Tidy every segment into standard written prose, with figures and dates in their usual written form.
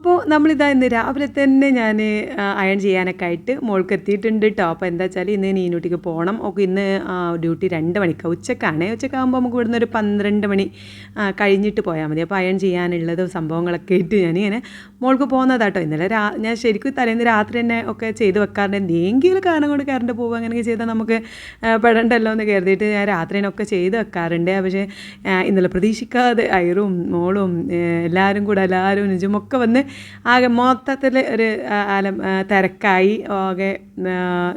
അപ്പോൾ നമ്മളിതാ ഇന്ന് രാവിലെ തന്നെ ഞാൻ അയൺ ചെയ്യാനൊക്കെ ആയിട്ട് മോൾക്ക് എത്തിയിട്ടുണ്ട് കേട്ടോ. അപ്പോൾ എന്താ വെച്ചാൽ ഇന്ന് നീനൂട്ടിക്ക് പോകണം. ഒക്കെ ഇന്ന് ഡ്യൂട്ടി 2 മണിക്കാണ്, ഉച്ചക്കാണ്. ഉച്ചക്കാകുമ്പോൾ നമുക്ക് ഇവിടുന്ന് ഒരു 12 മണി കഴിഞ്ഞിട്ട് പോയാൽ മതി. അപ്പോൾ അയൺ ചെയ്യാനുള്ളത് സംഭവങ്ങളൊക്കെ ആയിട്ട് ഞാനിങ്ങനെ മോൾക്ക് പോകുന്നതാട്ടോ. ഇന്നലെ ഞാൻ ശരിക്കും തലേന്ന് രാത്രി തന്നെ ഒക്കെ ചെയ്ത് വെക്കാറുണ്ട്. എന്തെങ്കിലും കാരണം കൊണ്ട് കറണ്ട് പോകുക അങ്ങനെയൊക്കെ ചെയ്താൽ നമുക്ക് പെടണ്ടല്ലോ എന്ന് കരുതിയിട്ട് ഞാൻ രാത്രിനൊക്കെ ചെയ്ത് വെക്കാറുണ്ട്. പക്ഷേ ഇന്നലെ പ്രതീക്ഷിക്കാതെ ഐറും മോളും എല്ലാവരും നിജമൊക്കെ വന്ന് ആകെ മൊത്തത്തിൽ ഒരു തിരക്കായി ആകെ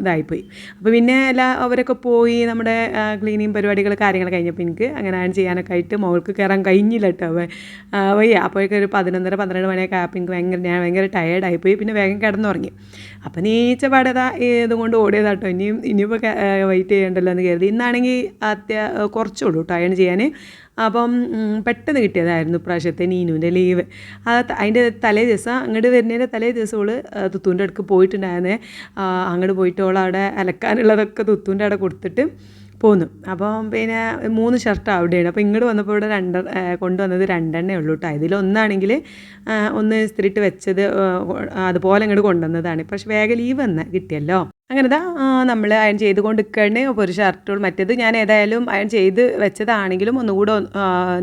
ഇതായിപ്പോയി. അപ്പോൾ പിന്നെ അവരൊക്കെ പോയി നമ്മുടെ ക്ലീനിങ് പരിപാടികൾ കാര്യങ്ങൾ കഴിഞ്ഞപ്പോൾ എനിക്ക് അങ്ങനെ അയൺ ചെയ്യാനൊക്കെ ആയിട്ട് മോൾക്ക് കയറാൻ കഴിഞ്ഞില്ല കേട്ടോ. വയ്യ. അപ്പോഴേക്കും ഒരു 11:30 12 മണിയൊക്കെ ആയപ്പോൾ എനിക്ക് ഞാൻ ഭയങ്കര ടയേർഡായിപ്പോയി. പിന്നെ വേഗം കിടന്നുറങ്ങി. അപ്പോൾ നീച്ച പാടേതാ ഇതുകൊണ്ട് ഓടിയതാട്ടോ. ഇനിയിപ്പോൾ വെയിറ്റ് ചെയ്യണ്ടല്ലോ എന്ന് കരുതി. ഇന്നാണെങ്കിൽ കുറച്ചുള്ളൂ കേട്ടോ അയൺ ചെയ്യാൻ. അപ്പം പെട്ടെന്ന് കിട്ടിയതായിരുന്നു ഇപ്രാവശ്യത്തെ നീനുവിൻ്റെ ലീവ്. അതിൻ്റെ തലേ ദിവസം അങ്ങോട്ട് വരുന്നതിൻ്റെ തലേ ദിവസം അവൾ തുത്തൂൻ്റെ അടുക്ക് പോയിട്ടുണ്ടായിരുന്നേ. അങ്ങോട്ട് പോയിട്ട് അവൾ അവിടെ അലക്കാനുള്ളതൊക്കെ തുത്തൂൻ്റെ അവിടെ കൊടുത്തിട്ട് പോന്നു. അപ്പം പിന്നെ 3 ഷർട്ട് അവിടെയാണ്. അപ്പോൾ ഇങ്ങോട്ട് വന്നപ്പോൾ ഇവിടെ കൊണ്ടുവന്നത് 2 എണ്ണേ ഉള്ളൂ കേട്ടോ. ഇതിലൊന്നാണെങ്കിൽ ഒന്ന് ഇസ്തിരിയിട്ട് വെച്ചത് അതുപോലെ ഇങ്ങോട്ട് കൊണ്ടുവന്നതാണ്. പക്ഷേ വേഗം ലീവ് കിട്ടിയല്ലോ. അങ്ങനെതാ നമ്മൾ അയൺ ചെയ്തുകൊണ്ട് നിൽക്കുകയാണ്. അപ്പോൾ ഒരു ഷർട്ടുകൾ മറ്റേത് ഞാൻ ഏതായാലും അയൺ ചെയ്ത് വെച്ചതാണെങ്കിലും ഒന്നുകൂടെ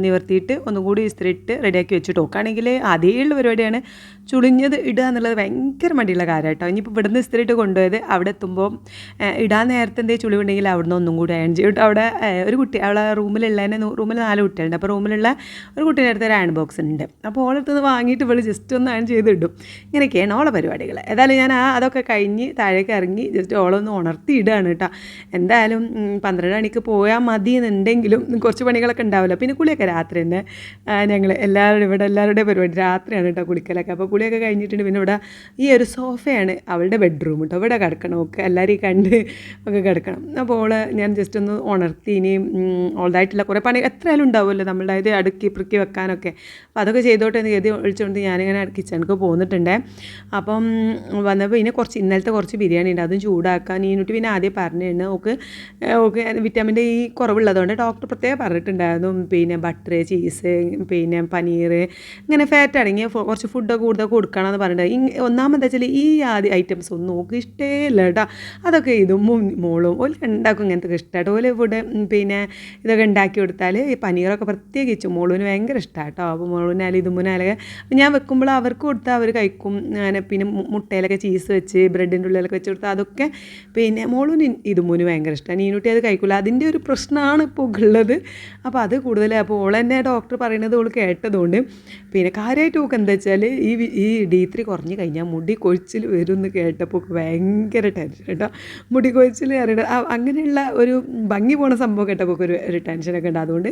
നിവർത്തിയിട്ട് ഒന്നുകൂടി ഇസ്തിരിയിട്ട് റെഡിയാക്കി വെച്ചിട്ട് നോക്കുകയാണെങ്കിൽ അതേയുള്ള പരിപാടിയാണ്. ചുളിഞ്ഞത് ഇടുക എന്നുള്ളത് ഭയങ്കര മടിയുള്ള കാര്യം കേട്ടോ. ഇനിയിപ്പോൾ ഇവിടുന്ന് ഇസ്തിരിയിട്ട് കൊണ്ടുപോയത് അവിടെ എത്തുമ്പോൾ ഇടാൻ നേരത്തെ എന്തെങ്കിലും ചുളി ഉണ്ടെങ്കിൽ അവിടുന്ന് ഒന്നും കൂടി അയൺ ചെയ്തിട്ട് അവിടെ ഒരു കുട്ടി അവളെ റൂമിൽ 4 കുട്ടികളുണ്ട്. അപ്പോൾ റൂമിലുള്ള ഒരു കുട്ടീൻ്റെ അടുത്ത് ഒരു അയൺ ബോക്സ് ഉണ്ട്. അപ്പോൾ ഓളടുത്ത് വാങ്ങിയിട്ട് ഇവൾ ജസ്റ്റ് ഒന്ന് അയൺ ചെയ്ത് ഇടും. ഇങ്ങനെയൊക്കെയാണ് ഓളെ പരിപാടികൾ. ഏതായാലും ഞാൻ അതൊക്കെ കഴിഞ്ഞ് താഴേക്ക് ഇറങ്ങി ജസ്റ്റ് ഓളൊന്ന് ഉണർത്തി ഇടുകയാണ് കേട്ടോ. എന്തായാലും 12 മണിക്ക് പോയാൽ മതി എന്നുണ്ടെങ്കിലും കുറച്ച് പണികളൊക്കെ ഉണ്ടാവില്ല. പിന്നെ കുളിയൊക്കെ രാത്രി തന്നെ ഞങ്ങൾ എല്ലാവരുടെയും പരിപാടി രാത്രിയാണ് കേട്ടോ കുളിക്കലൊക്കെ. അപ്പോൾ കുളിയൊക്കെ കഴിഞ്ഞിട്ടുണ്ട്. പിന്നെ ഇവിടെ ഈ ഒരു സോഫയാണ് അവളുടെ ബെഡ്റൂം കേട്ടോ. ഇവിടെ കിടക്കണം ഒക്കെ എല്ലാവരെയും കണ്ട് ഒക്കെ കിടക്കണം. അപ്പോൾ ഞാൻ ജസ്റ്റ് ഒന്ന് ഉണർത്തി. ഇനിയും ഓൾഡായിട്ടുള്ള കുറേ പണി എത്രയായാലും ഉണ്ടാവുമല്ലോ നമ്മളുടെ ഇത് അടുക്കി പെറുക്കി വെക്കാനൊക്കെ. അപ്പോൾ അതൊക്കെ ചെയ്തോട്ടെ എന്ന് കരുതി ഒഴിച്ചുകൊണ്ട് ഞാനിങ്ങനെ കിച്ചണിക്ക് പോന്നിട്ടുണ്ട്. അപ്പം വന്നപ്പോൾ ഇനി ഇന്നലത്തെ കുറച്ച് ബിരിയാണി ഉണ്ട്, അതും ചൂടാക്കാൻ. നീനുട്ടി പിന്നെ ആദ്യം പറഞ്ഞിരുന്നു ഓക്ക് വിറ്റാമിൻ്റെ ഈ കുറവുള്ളതുകൊണ്ട് ഡോക്ടർ പ്രത്യേകം പറഞ്ഞിട്ടുണ്ടായിരുന്നു. പിന്നെ ബട്ടർ, ചീസ്, പിന്നെ പനീർ ഇങ്ങനെ ഫാറ്റ് അടങ്ങിയ കുറച്ച് ഫുഡൊക്കെ കൂടുതൽ കൊടുക്കണമെന്ന് പറഞ്ഞിട്ട്. ഒന്നാമതെന്ന് വെച്ചാൽ ഈ ആദ്യ ഐറ്റംസ് ഒന്നും നോക്ക് ഇഷ്ടമില്ല കേട്ടോ. അതൊക്കെ ഇതും മോളും ഓല് ഉണ്ടാക്കും ഇങ്ങനത്തെ ഇഷ്ടമായിട്ട്. ഓല് ഫുഡ് പിന്നെ ഇതൊക്കെ ഉണ്ടാക്കി കൊടുത്താൽ ഈ പനീറൊക്കെ പ്രത്യേകിച്ച് മോളുവിന് ഭയങ്കര ഇഷ്ടമാണ് കേട്ടോ. അപ്പോൾ മോളുവിനാലും ഇതുമുനാലൊക്കെ ഞാൻ വെക്കുമ്പോൾ അവർക്ക് കൊടുത്താൽ അവർ കഴിക്കും. അങ്ങനെ പിന്നെ മുട്ടയിലൊക്കെ ചീസ് വെച്ച് ബ്രെഡിൻ്റെ ഉള്ളിലൊക്കെ വെച്ച് കൊടുത്താൽ അതൊക്കെ പിന്നെ മോളുവിന് ഇതുമുന് ഭയങ്കര ഇഷ്ടമാണ്. നീനുട്ടി അത് കഴിക്കില്ല. അതിൻ്റെ ഒരു പ്രശ്നമാണ് ഇപ്പോൾ ഉള്ളത്. അപ്പോൾ അത് കൂടുതൽ അപ്പോൾ ഓൾ തന്നെ ഡോക്ടർ പറയുന്നത് ഓൾ കേട്ടതുകൊണ്ട് പിന്നെ കാര്യമായിട്ട് നോക്കുക എന്താ വെച്ചാൽ ഈ D3 കുറഞ്ഞ് കഴിഞ്ഞാൽ മുടി കൊഴിച്ചിൽ വരും എന്ന് കേട്ടപ്പോൾ ഭയങ്കര ടെൻഷൻ കേട്ടോ. മുടി കൊഴിച്ചിൽ അറിയണം അങ്ങനെയുള്ള ഒരു ഭംഗി പോണ സംഭവം കേട്ടപ്പോൾ ഒരു ടെൻഷനൊക്കെ ഉണ്ട്. അതുകൊണ്ട്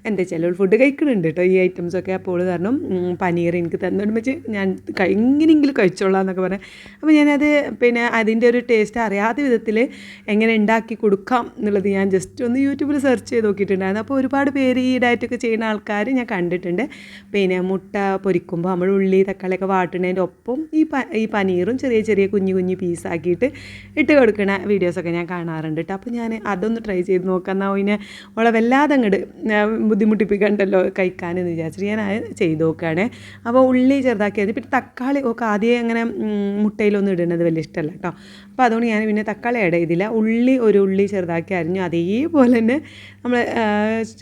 എന്താ വെച്ചാൽ ഫുഡ് കഴിക്കുന്നുണ്ട് കേട്ടോ ഈ ഐറ്റംസൊക്കെ. അപ്പോൾ കാരണം പനീർ എനിക്ക് തന്നോണ്ട് വെച്ച് ഞാൻ എങ്ങനെയെങ്കിലും കഴിച്ചോളാം എന്നൊക്കെ പറയാം. അപ്പോൾ ഞാനത് പിന്നെ അതിൻ്റെ ഒരു ടേസ്റ്റ് അറിയാത്ത വിധത്തിൽ എങ്ങനെ ഉണ്ടാക്കി കൊടുക്കാം എന്നുള്ളത് ഞാൻ ജസ്റ്റ് ഒന്ന് യൂട്യൂബിൽ സെർച്ച് ചെയ്ത് നോക്കിയിട്ടുണ്ടായിരുന്നു. അപ്പോൾ ഒരുപാട് പേര് ഈ ഡയറ്റൊക്കെ ചെയ്യുന്ന ആൾക്കാർ ഞാൻ കണ്ടിട്ടുണ്ട്. പിന്നെ മുട്ട പൊരിക്കുമ്പോൾ നമ്മൾ ഉള്ളി തക്കാളിയൊക്കെ വാട്ടുന്നതിൻ്റെ ഒപ്പം ഈ പനീറും ചെറിയ കുഞ്ഞു പീസാക്കിയിട്ട് ഇട്ട് കൊടുക്കുന്ന വീഡിയോസൊക്കെ ഞാൻ കാണാറുണ്ട് കേട്ടോ. അപ്പോൾ ഞാൻ അതൊന്ന് ട്രൈ ചെയ്ത് നോക്കാം. എന്നാൽ പിന്നെ അവളെ വല്ലാതെ അങ്ങോട്ട് ബുദ്ധിമുട്ടിപ്പിക്കണ്ടല്ലോ കഴിക്കാനെന്ന് വിചാരിച്ചിട്ട് ഞാൻ ചെയ്ത് നോക്കുകയാണ്. അപ്പോൾ ഉള്ളി ചെറുതാക്കിയത് പിന്നെ തക്കാളി ഒക്കെ ആദ്യം അങ്ങനെ മുട്ടയിലൊന്നും ഇടുന്നത് വലിയ ഇഷ്ടമല്ല കേട്ടോ. അപ്പോൾ അതുകൊണ്ട് ഞാൻ പിന്നെ തക്കാളി ആഡ് ചെയ്തില്ല. ഒരു ഉള്ളി ചെറുതാക്കി അരിഞ്ഞു. അതേപോലെ തന്നെ നമ്മൾ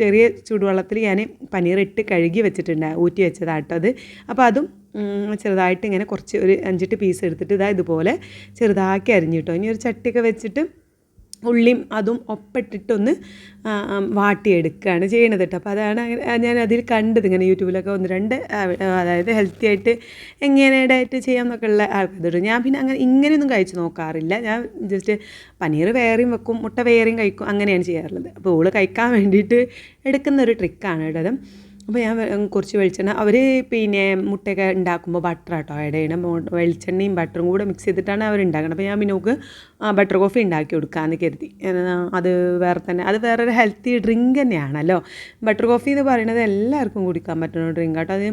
ചെറിയ ചൂടുവെള്ളത്തിൽ ഞാൻ പനീർ ഇട്ട് കഴുകി വെച്ചിട്ടുണ്ട്, ഊറ്റി വെച്ചതാട്ടോ അത്. അപ്പോൾ അതും ചെറുതായിട്ട് ഇങ്ങനെ ഒരു 5-8 പീസ് എടുത്തിട്ട് ഇതുപോലെ ചെറുതാക്കി അരിഞ്ഞു കേട്ടോ. ഇനി ഒരു ചട്ടിയൊക്കെ വെച്ചിട്ട് ഉള്ളിയും അതും ഒപ്പിട്ടിട്ടൊന്ന് വാട്ടിയെടുക്കുകയാണ് ചെയ്യണത് കേട്ടോ. അപ്പോൾ അതാണ് ഞാൻ അതിൽ കണ്ടത്. ഇങ്ങനെ യൂട്യൂബിലൊക്കെ 1-2 അതായത് ഹെൽത്തി ആയിട്ട് എങ്ങനെ ഡയറ്റ് ചെയ്യാമെന്നൊക്കെ ഉള്ള ആൾക്കാർ. ഞാൻ പിന്നെ ഇങ്ങനെയൊന്നും കഴിച്ച് നോക്കാറില്ല. ഞാൻ ജസ്റ്റ് പനീർ വേറെയും വെക്കും, മുട്ട വേറെയും കഴിക്കും, അങ്ങനെയാണ് ചെയ്യാറുള്ളത്. അപ്പോൾ ഓള് കഴിക്കാൻ വേണ്ടിയിട്ട് എടുക്കുന്ന ഒരു ട്രിക്കാണ് കേട്ടത്. അപ്പോൾ ഞാൻ കുറച്ച് വെളിച്ചെണ്ണ അവർ പിന്നെ മുട്ടയൊക്കെ ഉണ്ടാക്കുമ്പോൾ ബട്ടർ കേട്ടോ ആഡ് ചെയ്യണം. വെളിച്ചെണ്ണയും ബട്ടറും കൂടെ മിക്സ് ചെയ്തിട്ടാണ് അവർ ഉണ്ടാക്കുന്നത്. അപ്പോൾ ഞാൻ പിന്നെ നമുക്ക് ബട്ടർ കോഫി ഉണ്ടാക്കി കൊടുക്കാമെന്ന് കരുതി. അത് വേറൊരു ഹെൽത്തി ഡ്രിങ്ക് തന്നെയാണല്ലോ. ബട്ടർ കോഫി എന്ന് പറയുന്നത് എല്ലാവർക്കും കുടിക്കാൻ പറ്റുന്ന ഡ്രിങ്ക് കേട്ടോ. അത്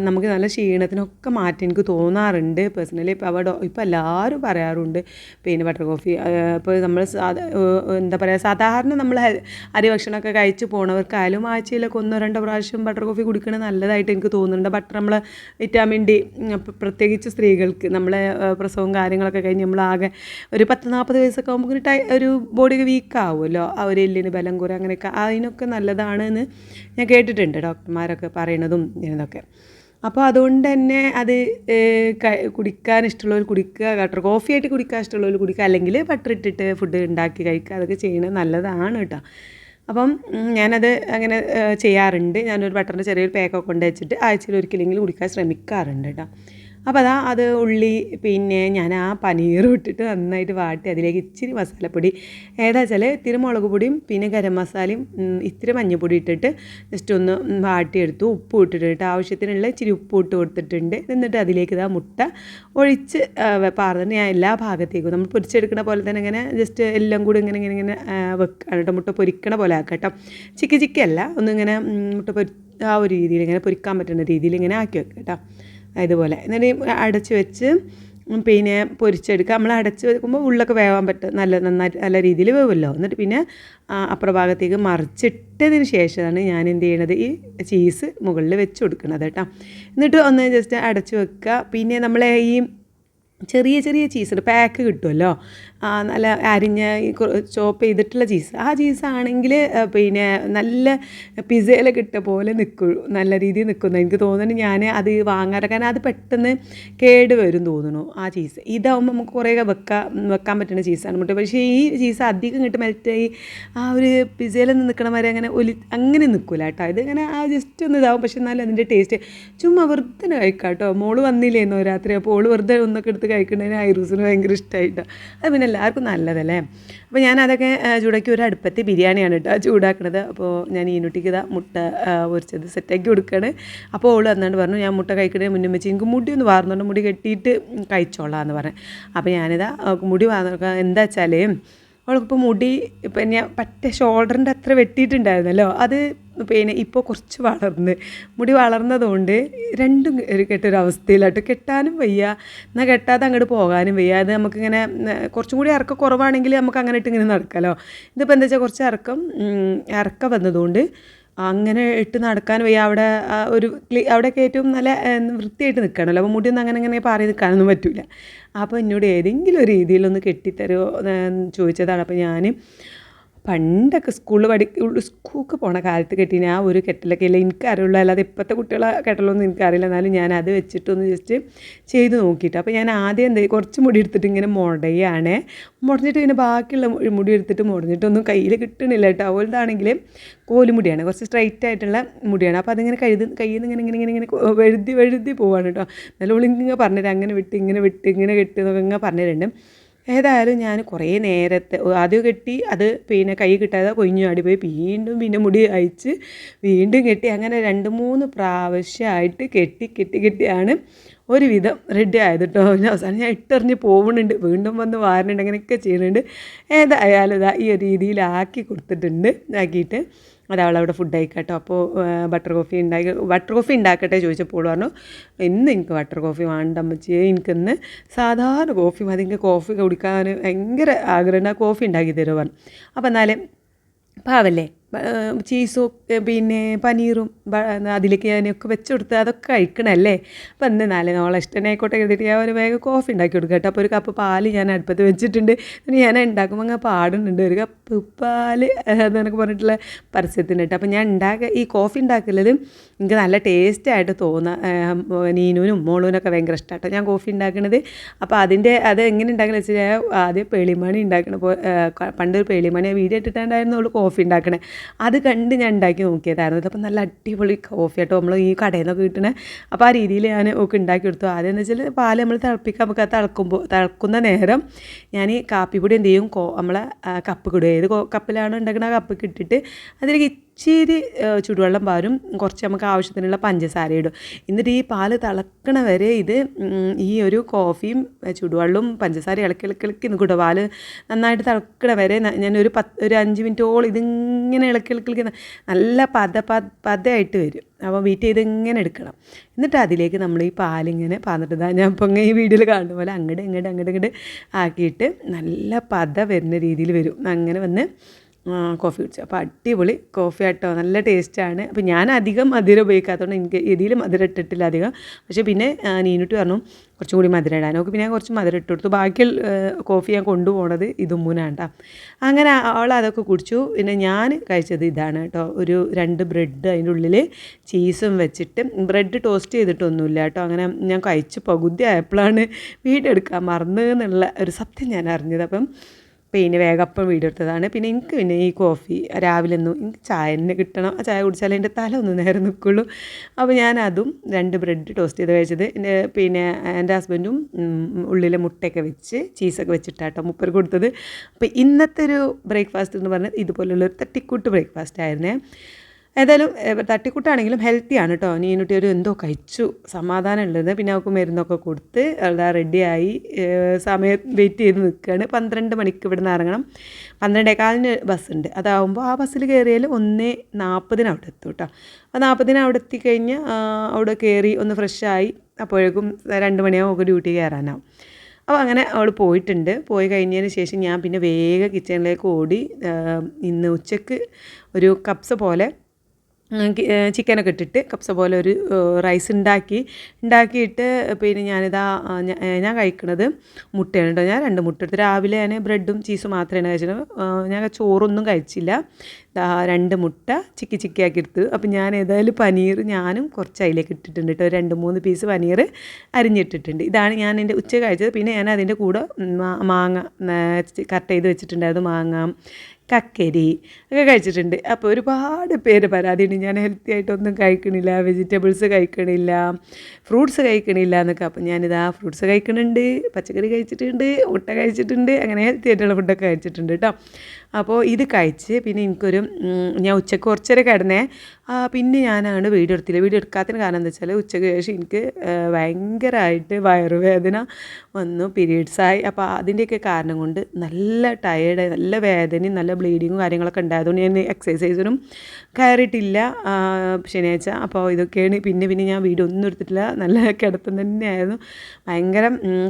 നമുക്ക് നല്ല ക്ഷീണത്തിനൊക്കെ മാറ്റി എനിക്ക് തോന്നാറുണ്ട് പേഴ്സണലി. ഇപ്പോൾ എല്ലാവരും പറയാറുണ്ട് പിന്നെ ബട്ടർ കോഫി. ഇപ്പോൾ നമ്മൾ എന്താ പറയുക സാധാരണ നമ്മൾ അരി ഭക്ഷണമൊക്കെ കഴിച്ച് പോണവർക്കായാലും ആഴ്ചയിലൊക്കെ 1-2 പ്രാവശ്യം പ്രാവശ്യം ബട്ടർ കോഫി കുടിക്കണത് നല്ലതായിട്ട് എനിക്ക് തോന്നുന്നുണ്ട്. ബട്ടർ നമ്മൾ വിറ്റാമിൻ ഡി, പ്രത്യേകിച്ച് സ്ത്രീകൾക്ക് നമ്മളെ പ്രസവവും കാര്യങ്ങളൊക്കെ കഴിഞ്ഞ് നമ്മളാകെ ഒരു 10-40 വയസ്സൊക്കെ ആകുമ്പോൾ ഒരു ബോഡിയൊക്കെ വീക്കാവുമല്ലോ, ആ ഒരു എല്ലിന് ബലം കുറേ അങ്ങനെയൊക്കെ, അതിനൊക്കെ നല്ലതാണ് എന്ന് ഞാൻ കേട്ടിട്ടുണ്ട് ഡോക്ടർമാരൊക്കെ പറയണതും ഇതൊക്കെ. അപ്പോൾ അതുകൊണ്ട് തന്നെ അത് കുടിക്കാൻ ഇഷ്ടമുള്ളവർ കുടിക്കുക, ബട്ടർ കോഫി ആയിട്ട് കുടിക്കാൻ ഇഷ്ടമുള്ളവർ കുടിക്കുക, അല്ലെങ്കിൽ ബട്ടർ ഇട്ടിട്ട് ഫുഡ് ഉണ്ടാക്കി കഴിക്കുക, അതൊക്കെ ചെയ്യുന്നത് നല്ലതാണ് കേട്ടോ. അപ്പം ഞാനത് അങ്ങനെ ചെയ്യാറുണ്ട്. ഞാനൊരു ബട്ടറിൻ്റെ ചെറിയൊരു പാക്കൊക്കെ കൊണ്ട് വെച്ചിട്ട് ആഴ്ചയിൽ ഒരിക്കലെങ്കിലും കുടിക്കാൻ ശ്രമിക്കാറുണ്ട് കേട്ടോ. അപ്പോൾ അത് ഉള്ളി, പിന്നെ ഞാൻ ആ പനീറും ഇട്ടിട്ട് നന്നായിട്ട് വാട്ടി അതിലേക്ക് ഇച്ചിരി മസാലപ്പൊടി, ഏതാ വെച്ചാൽ ഇത്തിരി മുളക് പൊടിയും പിന്നെ ഗരം മസാലയും ഇത്തിരി മഞ്ഞൾപ്പൊടി ഇട്ടിട്ട് ജസ്റ്റ് ഒന്ന് വാട്ടിയെടുത്തു. ഉപ്പ് ഇട്ടിട്ട് ആവശ്യത്തിനുള്ള ഇച്ചിരി ഉപ്പ് ഇട്ട് കൊടുത്തിട്ടുണ്ട്. എന്നിട്ട് അതിലേക്ക് മുട്ട ഒഴിച്ച് പാർന്നിട്ട് ഞാൻ എല്ലാ ഭാഗത്തേക്കും നമ്മൾ പൊരിച്ചെടുക്കുന്ന പോലെ തന്നെ ഇങ്ങനെ ജസ്റ്റ് എല്ലാം കൂടി ഇങ്ങനെ വെക്കണം കേട്ടോ. മുട്ട പൊരിക്കണ പോലെ ആക്കാം കേട്ടോ. ചിക്കല്ല, ഒന്നിങ്ങനെ മുട്ട ആ ഒരു രീതിയിൽ ഇങ്ങനെ പൊരിക്കാൻ പറ്റുന്ന രീതിയിൽ ഇങ്ങനെ ആക്കി വെക്കാം കേട്ടോ. ഇതുപോലെ എന്നിട്ട് അടച്ച് വെച്ച് പിന്നെ പൊരിച്ചെടുക്കുക. നമ്മൾ അടച്ച് വെക്കുമ്പോൾ ഉള്ളൊക്കെ വേവാൻ പറ്റും, നന്നായിട്ട് നല്ല രീതിയിൽ വേവുമല്ലോ. എന്നിട്ട് പിന്നെ അപ്പുറഭാഗത്തേക്ക് മറിച്ചിട്ടതിന് ശേഷമാണ് ഞാൻ എന്ത് ചെയ്യണത്, ഈ ചീസ് മുകളിൽ വെച്ച് കൊടുക്കുന്നത് കേട്ടോ. എന്നിട്ട് ഒന്ന് ജസ്റ്റ് അടച്ച് വെക്കുക. പിന്നെ നമ്മളെ ഈ ചെറിയ ചീസുണ്ട്, പാക്ക് കിട്ടുമല്ലോ, നല്ല അരിഞ്ഞ ചോപ്പ് ചെയ്തിട്ടുള്ള ചീസ്. ആ ചീസാണെങ്കിൽ പിന്നെ നല്ല പിസയിലൊക്കെ ഇട്ട പോലെ നിൽക്കുള്ളൂ, നല്ല രീതിയിൽ നിൽക്കുന്നു എനിക്ക് തോന്നുന്നു. ഞാൻ അത് വാങ്ങാറ്, കാരണം അത് പെട്ടെന്ന് കേട് വരും തോന്നുന്നു ആ ചീസ്. ഇതാവുമ്പോൾ നമുക്ക് കുറേ വെക്കാൻ പറ്റുന്ന ചീസാണ് മുട്ട. പക്ഷേ ഈ ചീസ് അധികം കിട്ടും മെൽറ്റായി ആ ഒരു പിസയിൽ നിൽക്കണ വരെ അങ്ങനെ നിൽക്കില്ല കേട്ടോ. ഇതിങ്ങനെ ആ ജസ്റ്റ് ഒന്ന് ഇതാവും, പക്ഷെ എന്നാലും അതിൻ്റെ ടേസ്റ്റ് ചുമ്മാ വെറുതെ കഴിക്കാം കേട്ടോ. മോള് വന്നില്ലേന്നോ രാത്രി, അപ്പോൾ ഓള് വെറുതെ ഒന്നൊക്കെ എടുത്ത് കഴിക്കുന്നതിന് ഐറൂസിന് ഭയങ്കര ഇഷ്ടമായിട്ടോ. അത് പിന്നെ എല്ലാവർക്കും നല്ലതല്ലേ. അപ്പോൾ ഞാൻ അതൊക്കെ ചൂടാക്കി ഒരു അടുപ്പത്ത് ബിരിയാണിയാണ് കേട്ടോ ചൂടാക്കണത്. അപ്പോൾ ഞാൻ ഈനുട്ടിക്ക് മുട്ട പൊരിച്ചത് സെറ്റാക്കി കൊടുക്കുകയാണ്. അപ്പോൾ ഓള് വന്നാണ്ട് പറഞ്ഞു, ഞാൻ മുട്ട കഴിക്കണേ മുന്നേ വെച്ച് എനിക്ക് മുടി ഒന്ന് വാർന്നുകൊണ്ട് മുടി കെട്ടിയിട്ട് കഴിച്ചോളാം എന്ന് പറഞ്ഞു. അപ്പോൾ ഞാനിതാ മുടി വാർന്നു, എന്താ വെച്ചാൽ അവൾക്കിപ്പോൾ മുടി പിന്നെ ഷോൾഡറിൻ്റെ അത്ര വെട്ടിയിട്ടുണ്ടായിരുന്നല്ലോ, അത് പിന്നെ ഇപ്പോൾ കുറച്ച് മുടി വളർന്നതുകൊണ്ട് രണ്ടും കെട്ടൊരവസ്ഥയിലായിട്ട് കെട്ടാനും വയ്യ, എന്നാൽ കെട്ടാതെ അങ്ങോട്ട് പോകാനും വയ്യ. അത് നമുക്കിങ്ങനെ കുറച്ചും കൂടി ഇറക്കം കുറവാണെങ്കിൽ നമുക്ക് അങ്ങനെ ഇട്ട് ഇങ്ങനെ നടക്കാമല്ലോ. ഇതിപ്പോൾ എന്താ വെച്ചാൽ കുറച്ച് ഇറക്കം വന്നതുകൊണ്ട് അങ്ങനെ ഇട്ട് നടക്കാൻ വയ്യ. അവിടെയൊക്കെ ഏറ്റവും നല്ല വൃത്തിയായിട്ട് നിൽക്കണമല്ലോ, അപ്പോൾ മുടിയൊന്നും അങ്ങനെ പാറി നിൽക്കാനൊന്നും പറ്റില്ല. അപ്പോൾ എന്നോട് ഏതെങ്കിലും ഒരു രീതിയിലൊന്ന് കെട്ടിത്തരുമോ ചോദിച്ചതാണ്. അപ്പോൾ ഞാൻ പണ്ടൊക്കെ സ്കൂൾക്ക് പോണ കാലത്ത് കെട്ടിന് ആ ഒരു കെട്ടലൊക്കെ ഇല്ല എനിക്കറിയുള്ളൂ, അല്ലാതെ ഇപ്പോഴത്തെ കുട്ടികളെ കെട്ടലൊന്നും എനിക്കറിയില്ല. എന്നാലും ഞാൻ അത് വെച്ചിട്ടൊന്ന് ജസ്റ്റ് ചെയ്ത് നോക്കിയിട്ട്, അപ്പോൾ ഞാൻ ആദ്യം കുറച്ച് മുടി എടുത്തിട്ട് ഇങ്ങനെ മുടഞ്ഞിട്ട് പിന്നെ ബാക്കിയുള്ള മുടി എടുത്തിട്ട് മുടഞ്ഞിട്ടൊന്നും കയ്യിൽ കിട്ടണില്ല കേട്ടോ. അവളുതാണെങ്കിൽ കോലുമുടിയാണ്, കുറച്ച് സ്ട്രൈറ്റ് ആയിട്ടുള്ള മുടിയാണ്. അപ്പോൾ അതിങ്ങനെ കയ്യിൽ നിന്ന് ഇങ്ങനെ വെഴുതി പോവാണ് കേട്ടോ. നല്ല ഒളിങ്ങനെ പറഞ്ഞുതരാം, അങ്ങനെ വിട്ട് ഇങ്ങനെ കെട്ടി എന്നൊക്കെ ഇങ്ങനെ പറഞ്ഞിട്ടുണ്ട്. ഏതായാലും ഞാൻ കുറേ നേരത്തെ ആദ്യം കെട്ടി, അത് പിന്നെ കൈ കിട്ടാതെ കൊഞ്ഞു ആടിപ്പോയി, പിന്നെ മുടി അയച്ച് വീണ്ടും കെട്ടി, അങ്ങനെ 2-3 പ്രാവശ്യമായിട്ട് കെട്ടിയാണ് ഒരുവിധം റെഡി ആയത് കേട്ടോ. അവസാനം ഞാൻ ഇട്ടെറിഞ്ഞ് പോകുന്നുണ്ട്, വീണ്ടും വന്ന് വാരുന്നുണ്ട്, അങ്ങനെയൊക്കെ ചെയ്യുന്നുണ്ട്. ഏതായാലും ഈ ഒരു രീതിയിലാക്കി കൊടുത്തിട്ടുണ്ട്. ആക്കിയിട്ട് അത് അവളവിടെ ഫുഡ് കഴിക്കട്ടോ. അപ്പോൾ ബട്ടർ കോഫി ഉണ്ടാക്കട്ടെ ചോദിച്ചപ്പോൾ പറഞ്ഞു, ഇന്ന് എനിക്ക് ബട്ടർ കോഫി വേണ്ട അമ്മച്ചിയെ, എനിക്കിന്ന് സാധാരണ കോഫി മതി, എനിക്ക് കോഫി കുടിക്കാൻ ഭയങ്കര ആഗ്രഹമുണ്ട്, കോഫി ഉണ്ടാക്കി തരുമോ പറഞ്ഞു. അപ്പോൾ എന്നാലും പാവല്ലേ, ചീസും പിന്നെ പനീറും അതിലേക്ക് ഞാനൊക്കെ വെച്ച് കൊടുത്ത് അതൊക്കെ കഴിക്കണമല്ലേ. അപ്പം എന്നാലും നമ്മളെ ഇഷ്ടനായിക്കോട്ടെ എഴുതിയിട്ട് ഞാൻ ഒരു വേഗം കോഫി ഉണ്ടാക്കി കൊടുക്കുക കേട്ടോ. അപ്പോൾ ഒരു കപ്പ് പാല് ഞാൻ അടുപ്പത്ത് വെച്ചിട്ടുണ്ട്. ഞാൻ ഉണ്ടാക്കുമ്പോൾ അങ്ങനെ പാടുന്നുണ്ട്, ഒരു കപ്പ് പാല് എന്നൊക്കെ പറഞ്ഞിട്ടുള്ള പരസ്യത്തിന് കേട്ടോ. അപ്പോൾ ഞാൻ ഈ കോഫി ഉണ്ടാക്കുന്നത് എനിക്ക് നല്ല ടേസ്റ്റായിട്ട് തോന്നുക. നീനുവിനും മോളൂനൊക്കെ ഭയങ്കര ഇഷ്ടമാട്ടോ ഞാൻ കോഫി ഉണ്ടാക്കുന്നത്. അപ്പോൾ അത് എങ്ങനെ ഉണ്ടാക്കുന്നത് വെച്ചാൽ ആദ്യം പേളിമണി ഉണ്ടാക്കണപ്പോൾ പണ്ടൊരു പേളിമണി വീഡിയോ ഇട്ടിട്ടുണ്ടായിരുന്നു അവൾ കോഫി ഉണ്ടാക്കണേ. അത് കണ്ട് ഞാൻ ഉണ്ടാക്കി നോക്കിയതായിരുന്നു. അപ്പോൾ നല്ല അടിപൊളി കോഫി ആട്ടോ, നമ്മൾ ഈ കടയിൽ നിന്നൊക്കെ കിട്ടണേ. അപ്പോൾ ആ രീതിയിൽ ഞാൻ ഒക്കെ ഉണ്ടാക്കി കൊടുത്തു. ആദ്യം എന്ന് വെച്ചാൽ പാല് നമ്മൾ നമുക്ക് തിളക്കുന്ന നേരം ഞാൻ ഈ കാപ്പിപ്പൊടി എന്ത് ചെയ്യും, നമ്മളെ കപ്പ് ഇടുക, ഏത് കപ്പിലാണ് ഉണ്ടാക്കുന്ന ആ കപ്പ് ഇട്ടിട്ട് അതിലേക്ക് ഇച്ചിരി ചുടുവെള്ളം പാരും, കുറച്ച് നമുക്ക് ആവശ്യത്തിനുള്ള പഞ്ചസാര ഇടും. എന്നിട്ട് ഈ പാല് തിളക്കണ വരെ ഈ ഒരു കോഫിയും ചുടുവെള്ളവും പഞ്ചസാര ഇളക്കി നിൽക്കൂട്ടോ. പാല് നന്നായിട്ട് തിളക്കണ വരെ ഞാൻ ഒരു 5 മിനിറ്റോളം ഇതിങ്ങനെ ഇളക്കി നല്ല പതയായിട്ട് വരും. അപ്പോൾ വെയിറ്റ് ചെയ്ത് ഇങ്ങനെ എടുക്കണം. എന്നിട്ട് അതിലേക്ക് നമ്മൾ ഈ പാലിങ്ങനെ പാന്നിട്ട് ഞാൻ ഇപ്പം ഈ വീഡിയോയിൽ കാണുന്ന പോലെ അങ്ങോട്ട് ആക്കിയിട്ട് നല്ല പത വരുന്ന രീതിയിൽ വരും. അങ്ങനെ വന്ന് കോഫി കുടിച്ചു. അപ്പോൾ അടിപൊളി കോഫി ആട്ടോ, നല്ല ടേസ്റ്റാണ്. അപ്പോൾ ഞാൻ അധികം മധുരം ഉപയോഗിക്കാത്തതുകൊണ്ട് എനിക്ക് ഇതിൽ മധുരം ഇട്ടിട്ടില്ല അധികം. പക്ഷേ പിന്നെ നീനുട്ടി പറഞ്ഞു കുറച്ചും കൂടി മധുരം ഇടാൻ. നോക്കി പിന്നെ ഞാൻ കുറച്ച് മധുരം ഇട്ട് കൊടുത്തു. ബാക്കി കോഫി ഞാൻ കൊണ്ടുപോകണത് ഇതുമ്മൂനാണ് കേട്ടോ. അങ്ങനെ അവൾ അതൊക്കെ കുടിച്ചു. പിന്നെ ഞാൻ കഴിച്ചത് ഇതാണ് കേട്ടോ, ഒരു 2 ബ്രെഡ് അതിൻ്റെ ഉള്ളിൽ ചീസും വെച്ചിട്ട്, ബ്രെഡ് ടോസ്റ്റ് ചെയ്തിട്ടൊന്നുമില്ല കേട്ടോ. അങ്ങനെ ഞാൻ കഴിച്ച് പകുതി ആയപ്പോഴാണ് വീഡിയോ എടുക്കാൻ മറന്നു എന്നുള്ള ഒരു സത്യം ഞാൻ അറിഞ്ഞത്. അപ്പം പിന്നെ വേഗപ്പം വീഡിയോ എടുത്തതാണ്. പിന്നെ എനിക്ക് പിന്നെ ഈ കോഫി രാവിലെ ഒന്നും എനിക്ക് ചായ തന്നെ കിട്ടണം. ആ ചായ കുടിച്ചാലേ എൻ്റെ തല ഒന്ന് നേരെ നിൽക്കുള്ളൂ. അപ്പോൾ ഞാൻ അതും 2 ബ്രെഡ് ടോസ്റ്റ് ചെയ്ത് കഴിച്ചത്. പിന്നെ എൻ്റെ ഹസ്ബൻഡും ഉള്ളിലെ മുട്ടയൊക്കെ വെച്ച് ചീസൊക്കെ വെച്ചിട്ടാട്ടോ മൂപ്പർ കൊടുത്തത്. അപ്പോൾ ഇന്നത്തെ ഒരു ബ്രേക്ക്ഫാസ്റ്റ് എന്ന് പറഞ്ഞാൽ ഇതുപോലുള്ളൊരു തട്ടിക്കൂട്ട് ബ്രേക്ക്ഫാസ്റ്റ് ആയിരുന്നേ. ഏതായാലും തട്ടിക്കൂട്ടാണെങ്കിലും ഹെൽത്തിയാണ് കേട്ടോ. നീനുട്ടി ഒരു എന്തോ കഴിച്ചു, സമാധാനം ഉള്ളത്. പിന്നെ അവൾക്ക് മരുന്നൊക്കെ കൊടുത്ത് അവിടെ റെഡിയായി സമയം വെയിറ്റ് ചെയ്ത് നിൽക്കുകയാണ്. 12 മണിക്ക് ഇവിടെ നിന്ന് ഇറങ്ങണം. 12:15 ബസ്സുണ്ട്. അതാവുമ്പോൾ ആ ബസ്സിൽ കയറിയാൽ 1:40 അവിടെ എത്തും കേട്ടോ. അപ്പോൾ 40 അവിടെ എത്തിക്കഴിഞ്ഞ് അവിടെ കയറി ഒന്ന് ഫ്രഷായി അപ്പോഴേക്കും 2 മണിയാവും ഒക്കെ ഡ്യൂട്ടി കയറാനാവും. അപ്പോൾ അങ്ങനെ അവൾ പോയിട്ടുണ്ട്. പോയി കഴിഞ്ഞതിന് ശേഷം ഞാൻ പിന്നെ വേഗം കിച്ചണിലേക്ക് ഓടി. ഇന്ന് ഉച്ചക്ക് ഒരു കപ്സ പോലെ ചിക്കനൊക്കെ ഇട്ടിട്ട് കപ്സ പോലെ ഒരു റൈസ് ഉണ്ടാക്കിയിട്ട് പിന്നെ ഞാൻ കഴിക്കുന്നത് മുട്ടയാണ് കേട്ടോ. ഞാൻ 2 മുട്ട എടുത്ത് രാവിലെ ഞാൻ ബ്രെഡും ചീസും മാത്രമാണ് കഴിച്ചത്. ഞാൻ ചോറൊന്നും കഴിച്ചില്ല. 2 മുട്ട ചിക്കിയാക്കി എടുത്തു. അപ്പം ഞാൻ ഏതായാലും പനീർ ഞാനും കുറച്ച് അതിലേക്ക് ഇട്ടിട്ടുണ്ട് കേട്ടോ. 2-3 പീസ് പനീർ അരിഞ്ഞിട്ടിട്ടുണ്ട്. ഇതാണ് ഞാൻ എൻ്റെ ഉച്ച കഴിച്ചത്. പിന്നെ ഞാൻ അതിൻ്റെ കൂടെ മാങ്ങ കട്ട് ചെയ്ത് വെച്ചിട്ടുണ്ടായിരുന്നു. മാങ്ങ കക്കരി ഒക്കെ കഴിച്ചിട്ടുണ്ട്. അപ്പോൾ ഒരുപാട് പേര് പരാതിയുണ്ട് ഞാൻ ഹെൽത്തി ആയിട്ടൊന്നും കഴിക്കണില്ല, വെജിറ്റബിൾസ് കഴിക്കണില്ല, ഫ്രൂട്ട്സ് കഴിക്കണില്ല എന്നൊക്കെ. അപ്പോൾ ഞാനിതാ ഫ്രൂട്ട്സ് കഴിക്കുന്നുണ്ട്, പച്ചക്കറി കഴിച്ചിട്ടുണ്ട്, മുട്ട കഴിച്ചിട്ടുണ്ട്, അങ്ങനെ ഹെൽത്തി ആയിട്ടുള്ള ഫുഡൊക്കെ കഴിച്ചിട്ടുണ്ട് കേട്ടോ. അപ്പോൾ ഇത് കഴിച്ച് പിന്നെ ഞാൻ ഉച്ചയ്ക്ക് കുറച്ചേരം കിടന്നേ. പിന്നെ ഞാനാണ് വീഡിയോ എടുത്തില്ല. വീഡിയോ എടുക്കാത്തതിന് കാരണം എന്താ വെച്ചാൽ ഉച്ചയ്ക്ക് ശേഷം എനിക്ക് ഭയങ്കരമായിട്ട് വയറുവേദന വന്നു, പീരീഡ്സായി. അപ്പോൾ അതിൻ്റെയൊക്കെ കാരണം കൊണ്ട് നല്ല ടയേർഡായി, നല്ല വേദനയും നല്ല ബ്ലീഡിങ്ങും കാര്യങ്ങളൊക്കെ ഉണ്ടായതുകൊണ്ട് ഞാൻ എക്സസൈസിനും കയറിയിട്ടില്ല ശനിയാഴ്ച. അപ്പോൾ ഇതൊക്കെയാണ്. പിന്നെ ഞാൻ വീഡിയോ ഒന്നും എടുത്തിട്ടില്ല. നല്ല കിടത്തം തന്നെയായിരുന്നു. ഭയങ്കര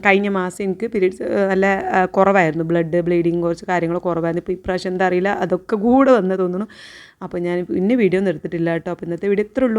കഴിഞ്ഞ മാസം എനിക്ക് പീരീഡ്സ് നല്ല കുറവായിരുന്നു, ബ്ലീഡിങ് കുറച്ച് കാര്യങ്ങൾ കുറവായിരുന്നു. ഇപ്പോൾ ഇപ്രാവശ്യം എന്താ അറിയില്ല, അതൊക്കെ കൂടെ വന്ന് തോന്നുന്നു. അപ്പോൾ ഞാൻ പിന്നെ വീഡിയോ ഒന്നും എടുത്തിട്ടില്ല കേട്ടോ. അപ്പോൾ ഇന്നത്തെ വീഡിയോ ഇത്രേ ഉള്ളൂ.